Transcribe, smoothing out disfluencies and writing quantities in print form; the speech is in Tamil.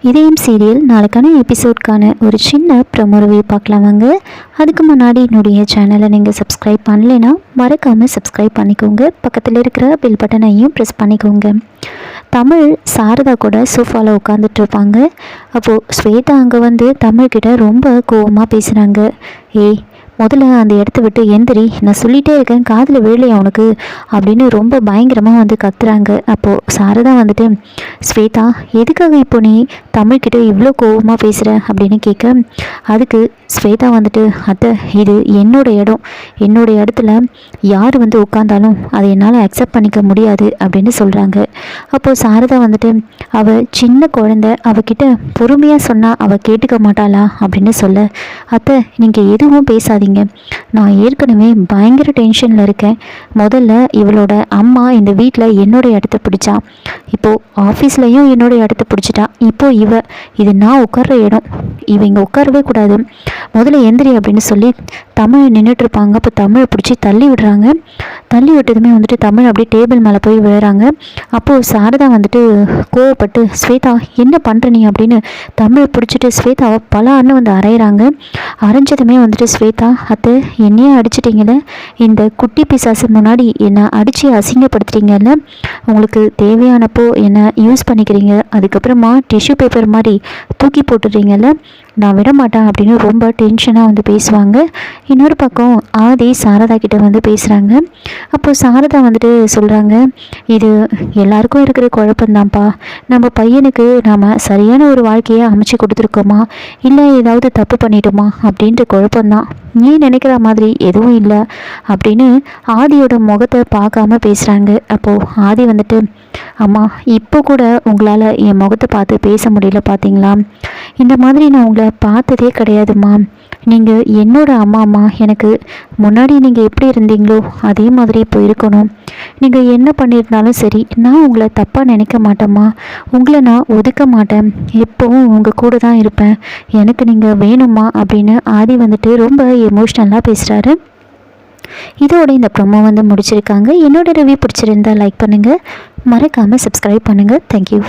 இதயம் சீரியல் நாளைக்கான எபிசோட்கான ஒரு சின்ன ப்ரோமோ ரிவ்யூ பார்க்கலாம் வாங்க. அதுக்கு முன்னாடி என்னுடைய சேனலை நீங்கள் சப்ஸ்கிரைப் பண்ணலைன்னா மறக்காமல் சப்ஸ்கிரைப் பண்ணிக்கோங்க. பக்கத்தில் இருக்கிற பெல் பட்டனையும் ப்ரெஸ் பண்ணிக்கோங்க. தமிழ் சாரதா கூட சோஃபாவில் உட்காந்துட்டு இருப்பாங்க. அப்போது ஸ்வேதா அங்கே வந்து தமிழ்கிட்ட ரொம்ப கோவமாக பேசுகிறாங்க. ஏய், முதல்ல அந்த இடத்த விட்டு எந்திரி, நான் சொல்லிகிட்டே இருக்கேன், காதில் விழலையா அவனுக்கு அப்படின்னு ரொம்ப பயங்கரமாக வந்து கத்துறாங்க. அப்போது சாரதா வந்துட்டு, ஸ்வேதா எதுக்காக இப்போ நீ தமிழ்கிட்ட இவ்வளோ கோபமாக பேசுகிற அப்படின்னு கேட்க, அதுக்கு ஸ்வேதா வந்துட்டு, அத்தை இது என்னோட இடம், என்னோட இடத்துல யார் வந்து உட்காந்தாலும் அதை என்னால் அக்செப்ட் பண்ணிக்க முடியாது அப்படின்னு சொல்கிறாங்க. அப்போது சாரதா வந்துட்டு, அவள் சின்ன குழந்தை, அவகிட்ட பொறுமையாக சொன்னால் அவள் கேட்டுக்க மாட்டாளா அப்படின்னு சொல்ல, அத்தை நீங்கள் எதுவும் பேசாதீங்க, நான் ஏற்கனவே பயங்கர டென்ஷனில் இருக்கேன். முதல்ல இவளோட அம்மா இந்த வீட்டில் என்னோட இடத்த பிடிச்சா, இப்போது ஆஃபீஸ்லேயும் என்னோட இடத்த பிடிச்சிட்டா, இப்போது இது நான் உட்கார்ற இடம், இவங்க உட்காரவே கூடாது, முதல்ல எந்திரி அப்படின்னு சொல்லி தமிழ் நின்றுட்டுருப்பாங்க. அப்போ தமிழை பிடிச்சி தள்ளி விடுறாங்க. தள்ளி விட்டதுமே வந்துட்டு தமிழ் அப்படியே டேபிள் மேலே போய் விழுறாங்க. அப்போது சாரதா வந்துட்டு கோவப்பட்டு, ஸ்வேதா என்ன பண்ணுற நீ அப்படின்னு தமிழை பிடிச்சிட்டு ஸ்வேதாவை பல அண்ணன் வந்து அரைகிறாங்க. அரைஞ்சதுமே வந்துட்டு ஸ்வேதா, அத்தை என்னையே அடிச்சிட்டிங்களே, இந்த குட்டி பிசாசு முன்னாடி என்னை அடித்து அசிங்கப்படுத்துறீங்கல்ல, உங்களுக்கு தேவையானப்போ என்னை யூஸ் பண்ணிக்கிறீங்க, அதுக்கப்புறமா டிஷ்யூ பேப்பர் மாதிரி தூக்கி போட்டுடுறீங்கல்ல, நான் விட மாட்டேன் அப்படின்னு ரொம்ப டென்ஷனாக வந்து பேசுவாங்க. இன்னொரு பக்கம் ஆதி சாரதா கிட்ட வந்து பேசுகிறாங்க. அப்போ சாரதா வந்துட்டு சொல்கிறாங்க, இது எல்லாருக்கும் இருக்கிற குழப்பம்தான்ப்பா, நம்ம பையனுக்கு நாம் சரியான ஒரு வாழ்க்கையை அமைச்சு கொடுத்துருக்கோமா, இல்லை ஏதாவது தப்பு பண்ணிட்டோமா அப்படின்ற குழப்பம்தான், நீ நினைக்கிற மாதிரி எதுவும் இல்லை அப்படின்னு ஆதியோட முகத்தை பார்க்காம பேசுகிறாங்க. அப்போது ஆதி வந்துட்டு, அம்மா இப்போ கூட உங்களால் என் முகத்தை பார்த்து பேச முடியல பார்த்தீங்களா, இந்த மாதிரி நான் உங்களை பார்த்ததே கிடையாதும்மா, நீங்கள் என்னோட அம்மா, எனக்கு முன்னாடி நீங்கள் எப்படி இருந்தீங்களோ அதே மாதிரி இப்போ இருக்கணும், நீங்கள் என்ன பண்ணியிருந்தாலும் சரி நான் உங்களை தப்பாக நினைக்க மாட்டேம்மா, உங்களை நான் ஒதுக்க மாட்டேன், எப்போவும் உங்கள் கூட தான் இருப்பேன், எனக்கு நீங்கள் வேணுமா அப்படின்னு ஆதி வந்துட்டு ரொம்ப எமோஷ்னலாக பேசுகிறாரு. இதோட இந்த ப்ரோமோ வந்து முடிச்சிருக்காங்க. என்னோட ரிவ்யூ பிடிச்சிருந்தா லைக் பண்ணுங்கள், மறக்காமல் சப்ஸ்கிரைப் பண்ணுங்கள். தேங்க்யூ.